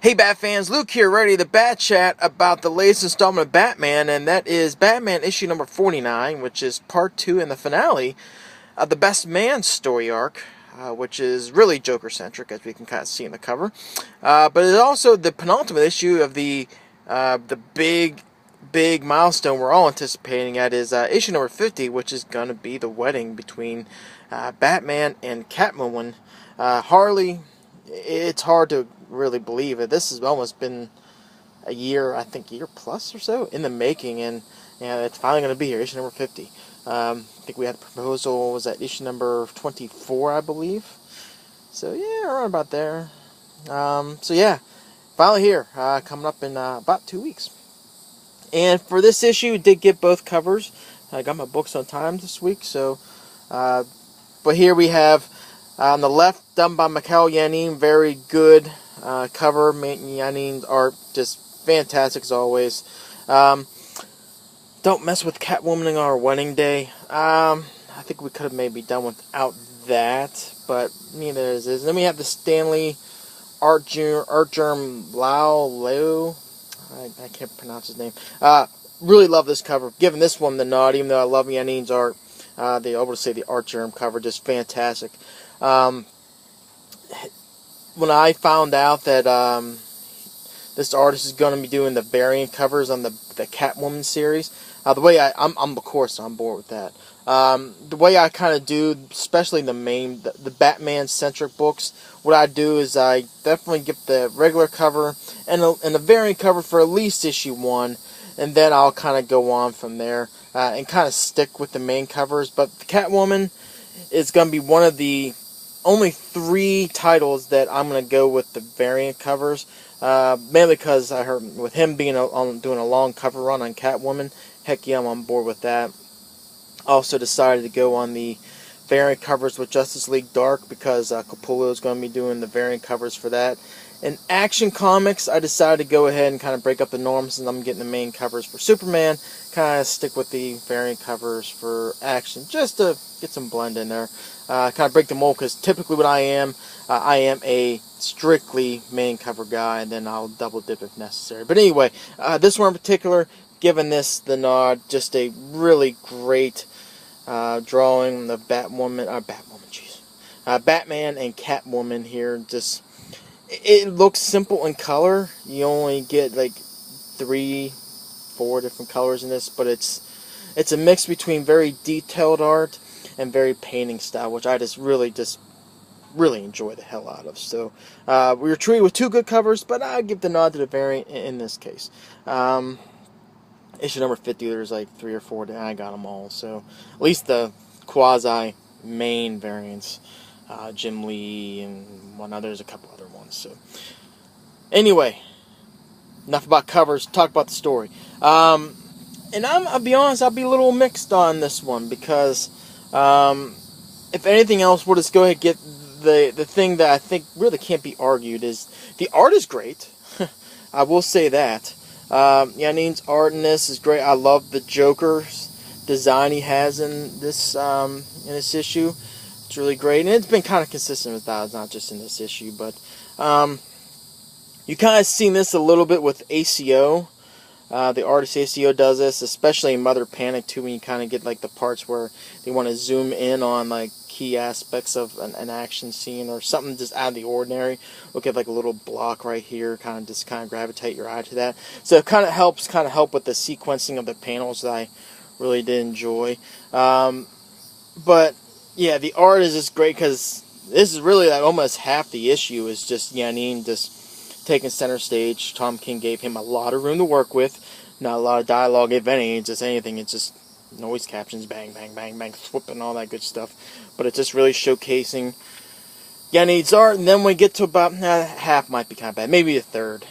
Hey Bat fans, Luke here, ready to Bat Chat about the latest installment of Batman, and that is Batman issue number 49, which is part 2 and the finale of the Best Man story arc, which is really Joker-centric, as we can kind of see in the cover. But it's also the penultimate issue of the big milestone we're all anticipating at is issue number 50, which is going to be the wedding between Batman and Catwoman. Harley, it's hard to really believe it. This has almost been a year, I think, year plus or so in the making, and it's finally going to be here, issue number 50. I think we had a proposal, was that issue number 24, I believe? So yeah, around about there. So yeah, finally here, coming up in about 2 weeks. And for this issue, we did get both covers. I got my books on time this week, so but here we have on the left, done by Mikel Janín, very good cover. Janin's art just fantastic as always. Don't mess with Catwoman on our wedding day. I think we could have maybe done without that, but neither is this. And then we have the Stanley Artgerm Lau. I can't pronounce his name. Really love this cover. Giving this one the nod, even though I love Janin's art. The able to say the Artgerm cover, just fantastic. When I found out that this artist is going to be doing the variant covers on the Catwoman series, the way I'm of course on board with that. The way I kind of do, especially the Batman centric books, what I do is I definitely get the regular cover and the variant cover for at least issue 1, and then I'll kind of go on from there and kind of stick with the main covers. But the Catwoman is going to be one of the only 3 titles that I'm going to go with the variant covers, mainly because I heard with him being doing a long cover run on Catwoman, heck yeah, I'm on board with that. Also decided to go on the variant covers with Justice League Dark because Capullo is going to be doing the variant covers for that. In Action Comics, I decided to go ahead and kind of break up the norms, and I'm getting the main covers for Superman, kind of stick with the variant covers for Action, just to get some blend in there. Kind of break the mold, because typically what I am a strictly main cover guy, and then I'll double dip if necessary. But anyway, this one in particular, giving this the nod, just a really great drawing of Batman and Catwoman here. Just it looks simple in color. You only get like 3-4 different colors in this, but it's a mix between very detailed art and very painting style, which I really enjoy the hell out of. So we were treated with 2 good covers, but I give the nod to the variant in this case. Issue number 50, there's like 3 or 4, and I got them all. So at least the quasi main variants, Jim Lee and one other, there's a couple other ones. So anyway, enough about covers. Talk about the story. And I'll be honest, I'll be a little mixed on this one because if anything else, we'll just go ahead and get the thing that I think really can't be argued is the art is great. I will say that. Janin's art in this is great. I love the Joker's design he has in this issue. It's really great, and it's been kind of consistent with that. It's not just in this issue, but you kind of seen this a little bit with ACO. The artist ACO does this, especially in Mother Panic too, when you kind of get like the parts where they want to zoom in on like key aspects of an action scene or something just out of the ordinary. Look at like a little block right here, kind of gravitate your eye to that. So it kind of help with the sequencing of the panels that I really did enjoy. But yeah, the art is just great because this is really like almost half the issue is just Janin just taking center stage. Tom King gave him a lot of room to work with, not a lot of dialogue, if any. It's just anything. It's just noise captions, bang, bang, bang, bang, swoop, and all that good stuff. But it's just really showcasing Janin's art. And then we get to about half, might be kind of bad, maybe a third.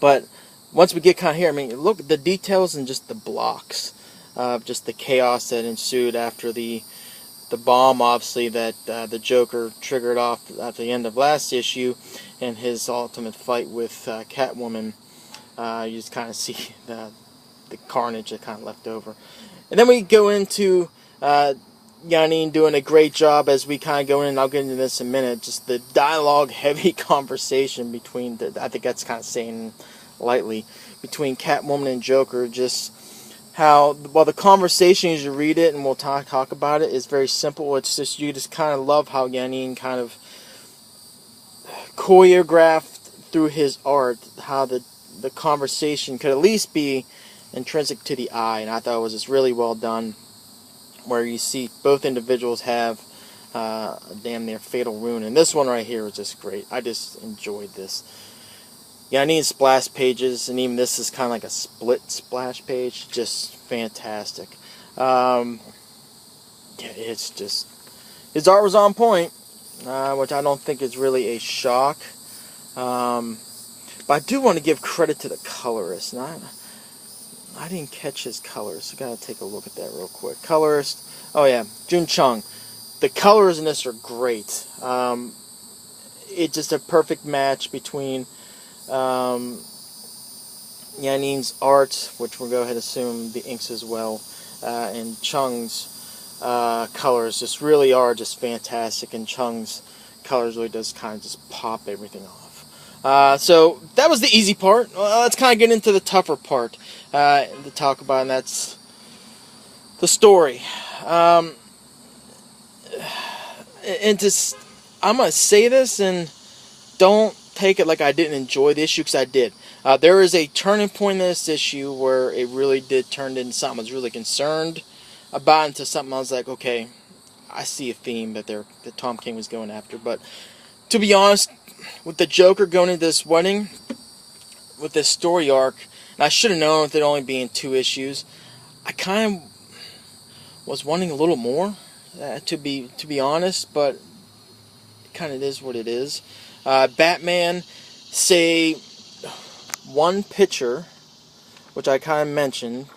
But once we get kind of here, I mean, look at the details and just the blocks of just the chaos that ensued after the bomb, obviously, that the Joker triggered off at the end of last issue, and his ultimate fight with Catwoman. You just kind of see the carnage that kind of left over. And then we go into Yanin doing a great job as we kind of go in, and I'll get into this in a minute, just the dialogue-heavy conversation between, I think that's kind of saying lightly, between Catwoman and Joker, just how, well, the conversation as you read it, and we'll talk about it, is very simple. It's just, you just kind of love how Yanin kind of choreographed through his art, how the conversation could at least be intrinsic to the eye, and I thought it was just really well done, where you see both individuals have a damn near fatal wound, and this one right here was just great. I just enjoyed this. Yeah, I need splash pages, and even this is kind of like a split splash page. Just fantastic. Yeah, it's just, his art was on point, which I don't think is really a shock. But I do want to give credit to the colorist. And I didn't catch his colors, so I gotta take a look at that real quick. Colorist, oh yeah, Jun Chung. The colors in this are great. It's just a perfect match between Yanin's art, which we'll go ahead and assume the inks as well, and Chung's colors just really are just fantastic, and Chung's colors really does kind of just pop everything off. So that was the easy part. Well, let's kind of get into the tougher part to talk about, and that's the story. And just, I'm going to say this, and don't take it like I didn't enjoy the issue, because I did. There is a turning point in this issue where it really did turn into something I was really concerned about, into something I was like, okay, I see a theme that Tom King was going after. But to be honest, with the Joker going into this wedding, with this story arc, and I should have known with it only being 2 issues, I kind of was wanting a little more, to be honest, but it kind of is what it is. Batman, say, one picture, which I kind of mentioned,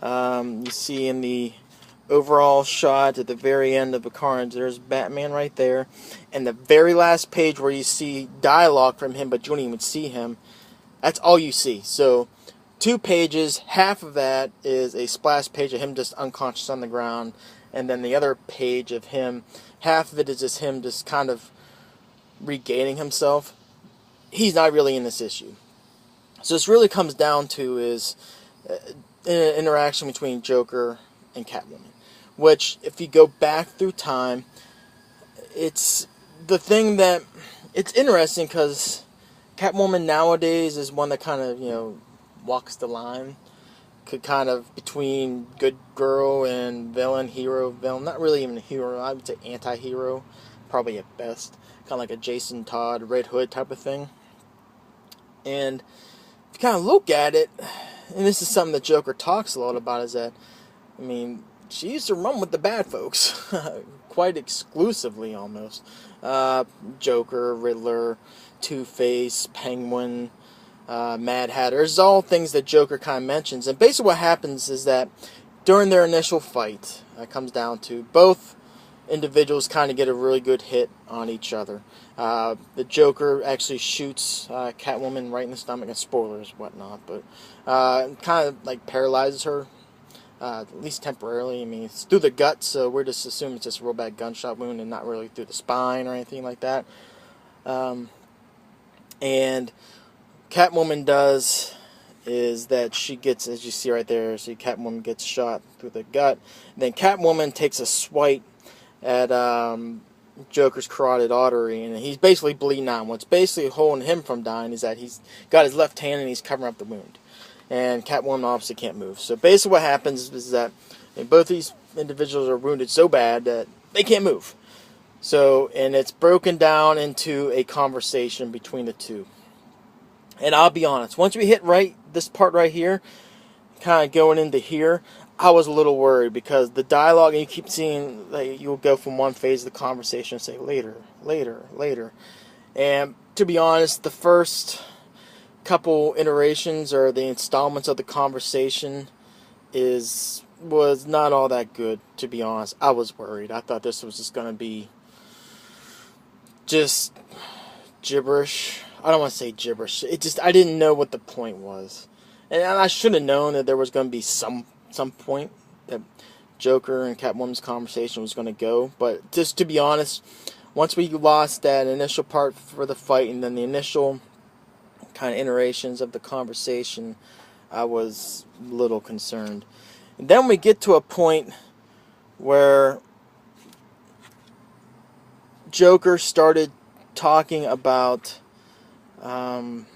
you see in the overall shot at the very end of the carnage, there's Batman right there, and the very last page where you see dialogue from him, but you don't even see him, that's all you see. So 2 pages, half of that is a splash page of him just unconscious on the ground, and then the other page of him, half of it is just him just kind of regaining himself. He's not really in this issue. So this really comes down to is an interaction between Joker and Catwoman, which, if you go back through time, it's the thing that, it's interesting because Catwoman nowadays is one that kind of, walks the line, could kind of, between good girl and villain, hero, villain, not really even a hero, I would say anti-hero, probably at best, kind of like a Jason Todd, Red Hood type of thing. And if you kind of look at it, and this is something that Joker talks a lot about, is that, I mean, she used to run with the bad folks, quite exclusively almost. Joker, Riddler, Two-Face, Penguin, Mad Hatter. It's all things that Joker kind of mentions. And basically what happens is that during their initial fight, it comes down to both individuals kind of get a really good hit on each other. The Joker actually shoots Catwoman right in the stomach, and spoilers, whatnot, but kind of like paralyzes her. At least temporarily. I mean, it's through the gut, so we're just assuming it's just a real bad gunshot wound and not really through the spine or anything like that. And Catwoman does is that she gets, as you see right there, see Catwoman gets shot through the gut. And then Catwoman takes a swipe at Joker's carotid artery, and he's basically bleeding out. What's basically holding him from dying is that he's got his left hand and he's covering up the wound. And Catwoman obviously can't move. So basically what happens is that both these individuals are wounded so bad that they can't move. So, and it's broken down into a conversation between the two. And I'll be honest, once we hit this part right here, kind of going into here, I was a little worried because the dialogue, and you keep seeing, like, you'll go from one phase of the conversation and say, later, later, later. And to be honest, the first couple iterations or the installments of the conversation was not all that good, to be honest. I was worried. I thought this was just going to be just gibberish. I don't want to say gibberish. I didn't know what the point was. And I should have known that there was going to be some point that Joker and Catwoman's conversation was going to go. But just to be honest, once we lost that initial part for the fight and then the initial kind of iterations of the conversation, I was a little concerned. And then we get to a point where Joker started talking about Batman.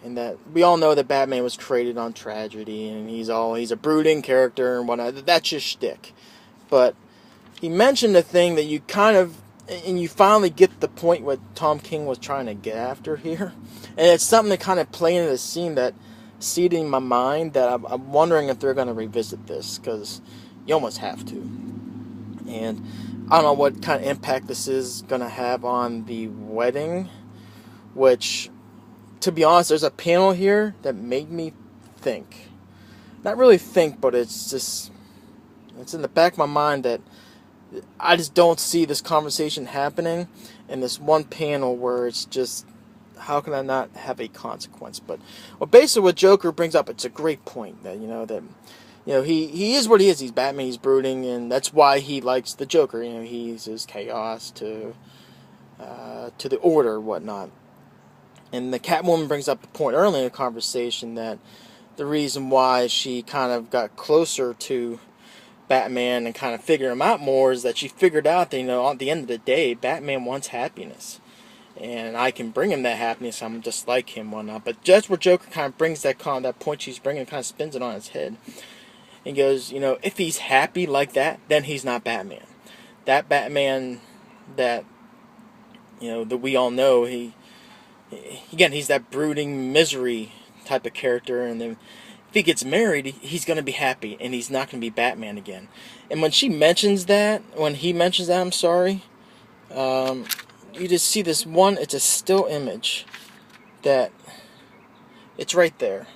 And that we all know that Batman was created on tragedy, and he's a brooding character and whatnot. That's just shtick. But he mentioned a thing that you and you finally get the point what Tom King was trying to get after here. And it's something that kind of played into the scene that seeded in my mind that I'm wondering if they're going to revisit this, because you almost have to. And I don't know what kind of impact this is going to have on the wedding, which, to be honest, there's a panel here that made me think. Not really think, but it's in the back of my mind that I just don't see this conversation happening in this one panel where it's just, how can I not have a consequence? But basically what Joker brings up, it's a great point that he is what he is. He's Batman. He's brooding, and that's why he likes the Joker. He's his chaos to the order, whatnot. And the Catwoman brings up a point early in the conversation that the reason why she kind of got closer to Batman and kind of figured him out more is that she figured out that, at the end of the day, Batman wants happiness. And I can bring him that happiness. I'm just like him, whatnot. But just where Joker kind of brings that point she's bringing, kind of spins it on his head. And goes, if he's happy like that, then he's not Batman. That Batman that, that we all know, he's that brooding misery type of character. And then if he gets married, he's going to be happy, and he's not going to be Batman again. And when he mentions that, I'm sorry, you just see this one, it's a still image that, it's right there.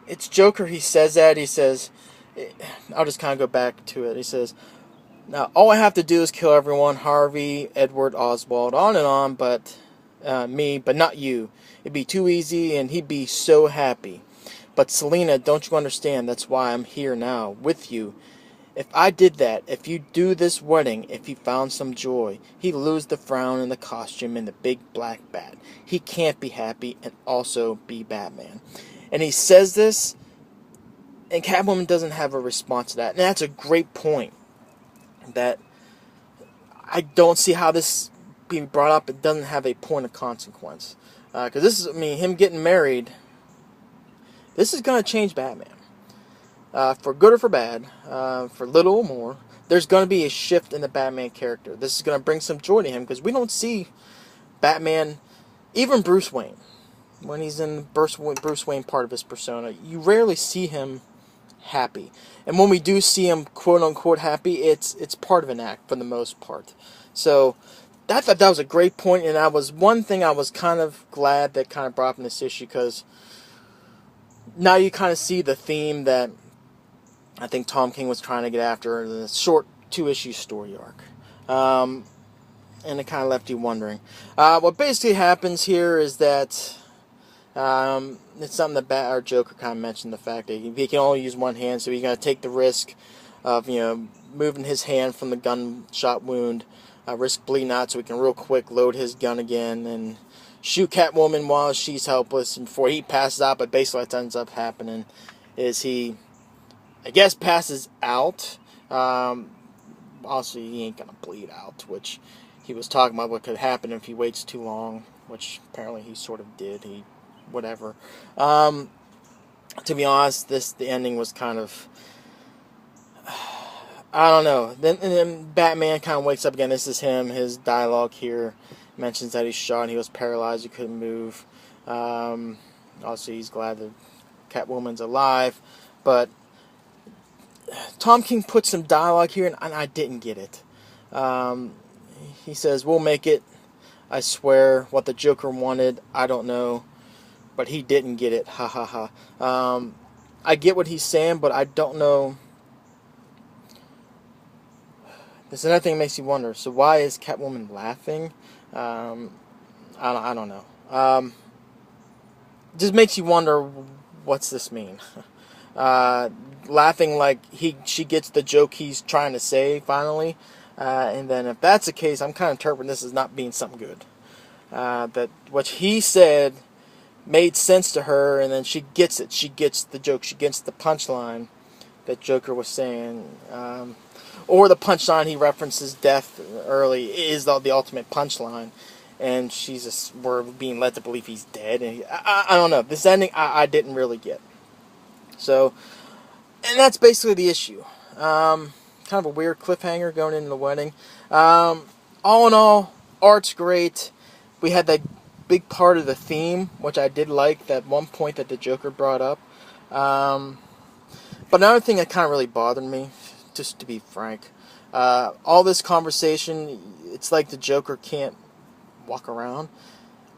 It's Joker, he says that, I'll just kind of go back to it. He says, now, all I have to do is kill everyone, Harvey, Edward, Oswald, on and on, but me, but not you. It'd be too easy, and he'd be so happy. But Selina, don't you understand? That's why I'm here now, with you. If I did that, if you do this wedding, if he found some joy, he'd lose the frown and the costume and the big black bat. He can't be happy and also be Batman. And he says this, and Catwoman doesn't have a response to that. And that's a great point. That I don't see how this being brought up, it doesn't have a point of consequence. Because this is, him getting married, this is going to change Batman. For good or for bad, for little or more, there's going to be a shift in the Batman character. This is going to bring some joy to him, because we don't see Batman, even Bruce Wayne, when he's in Bruce Wayne part of his persona, you rarely see him happy. And when we do see him quote-unquote happy, it's part of an act for the most part. So I thought that was a great point, and that was one thing I was kind of glad that kind of brought up in this issue, because now you kind of see the theme that I think Tom King was trying to get after in the short 2-issue story arc. And it kind of left you wondering. What basically happens here is that it's something that Joker kind of mentioned, the fact that he can only use one hand, so he's going to take the risk of moving his hand from the gunshot wound, risk bleeding out so he can real quick load his gun again and shoot Catwoman while she's helpless and before he passes out. But basically what ends up happening is he, I guess, passes out. Also, he ain't going to bleed out, which he was talking about what could happen if he waits too long, which apparently he sort of did. Whatever. To be honest, the ending was kind of, I don't know. Then Batman kind of wakes up again. This is him. His dialogue here mentions that he's shot and he was paralyzed. He couldn't move. Also, he's glad that Catwoman's alive. But Tom King put some dialogue here, and I didn't get it. He says, "We'll make it. I swear. What the Joker wanted, I don't know. But he didn't get it. Ha ha ha." I get what he's saying, but I don't know. There's another thing that makes you wonder. So why is Catwoman laughing? I don't know. Just makes you wonder, what's this mean? laughing like she gets the joke he's trying to say finally. And then if that's the case, I'm kind of interpreting this as not being something good. That what he said made sense to her, and then she gets it. She gets the joke. She gets the punchline that Joker was saying. Or the punchline he references death early is the ultimate punchline. And we're being led to believe he's dead. And I don't know. This ending I didn't really get. So, and that's basically the issue. Kind of a weird cliffhanger going into the wedding. All in all, art's great. We had that big part of the theme, which I did like, that one point that the Joker brought up. But another thing that kind of really bothered me, just to be frank, all this conversation, it's like the Joker can't walk around.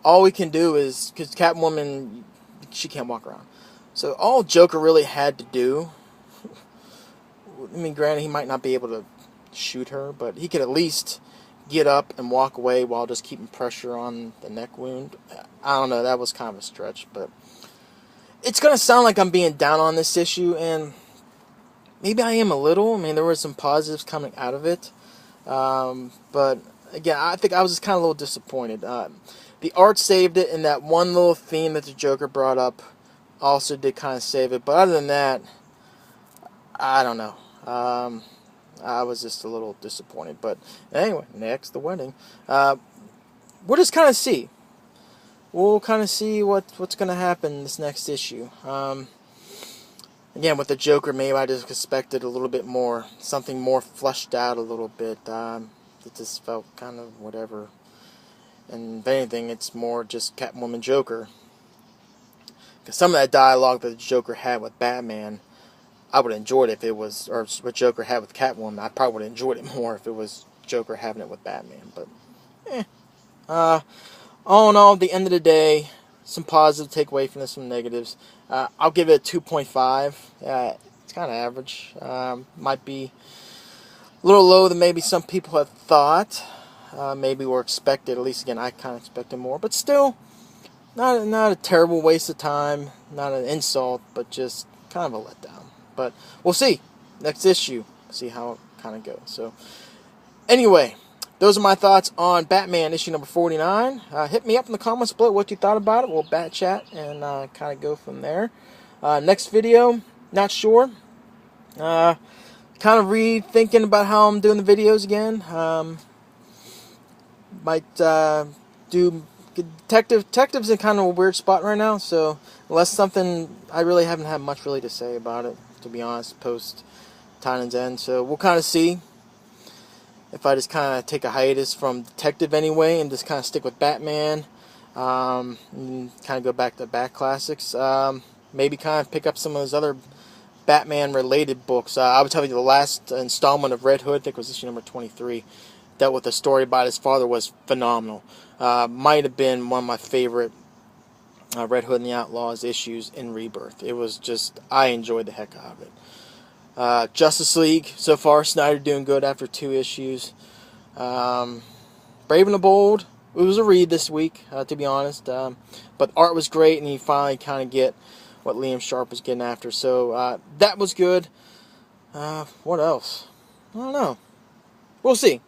All we can do is, because Catwoman, she can't walk around. So all Joker really had to do, I mean, granted, he might not be able to shoot her, but he could at least get up and walk away while just keeping pressure on the neck wound. I don't know, that was kind of a stretch, but it's going to sound like I'm being down on this issue, and maybe I am a little. I mean, there were some positives coming out of it, but again, I think I was just kind of a little disappointed. The art saved it, and that one little theme that the Joker brought up also did kind of save it, but other than that, I don't know. I was just a little disappointed. But anyway, next, the wedding. We'll just kind of see. We'll kind of see what's going to happen in this next issue. Again, with the Joker, maybe I just expected a little bit more. Something more fleshed out a little bit. It just felt kind of whatever. And if anything, it's more just Catwoman Joker. Because some of that dialogue that the Joker had with Batman, I would have enjoyed it if it was, or what Joker had with Catwoman, I probably would have enjoyed it more if it was Joker having it with Batman, but, all in all, at the end of the day, some positive takeaway from this, some negatives. I'll give it a 2.5. It's kind of average. Might be a little lower than maybe some people have thought, maybe were expected, at least again, I kind of expected more, but still, not a terrible waste of time, not an insult, but just kind of a letdown. But we'll see. Next issue. See how it kind of goes. So, anyway, those are my thoughts on Batman issue number 49. Hit me up in the comments below what you thought about it. We'll bat chat and kind of go from there. Next video, not sure. Kind of rethinking about how I'm doing the videos again. Might do Detective's in kind of a weird spot right now, so unless something, I really haven't had much really to say about it, to be honest, post Tynan's End. So we'll kind of see if I just kind of take a hiatus from Detective anyway and just kind of stick with Batman, and kind of go back to Bat Classics. Maybe kind of pick up some of those other Batman related books. I would tell you the last installment of Red Hood, I think it was issue number 23, dealt with a story about his father, was phenomenal. Might have been one of my favorite Red Hood and the Outlaws issues in Rebirth. It was just, I enjoyed the heck out of it. Justice League, so far, Snyder doing good after 2 issues. Brave and the Bold, it was a read this week, to be honest. But art was great, and you finally kind of get what Liam Sharp was getting after. So that was good. What else? I don't know. We'll see.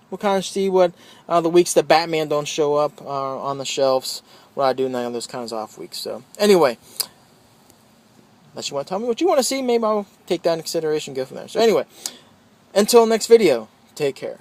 We'll kind of see what the weeks that Batman don't show up on the shelves, what I do on those kinds of off weeks. So, anyway, unless you want to tell me what you want to see, maybe I'll take that into consideration and go from there. So, anyway, until next video, take care.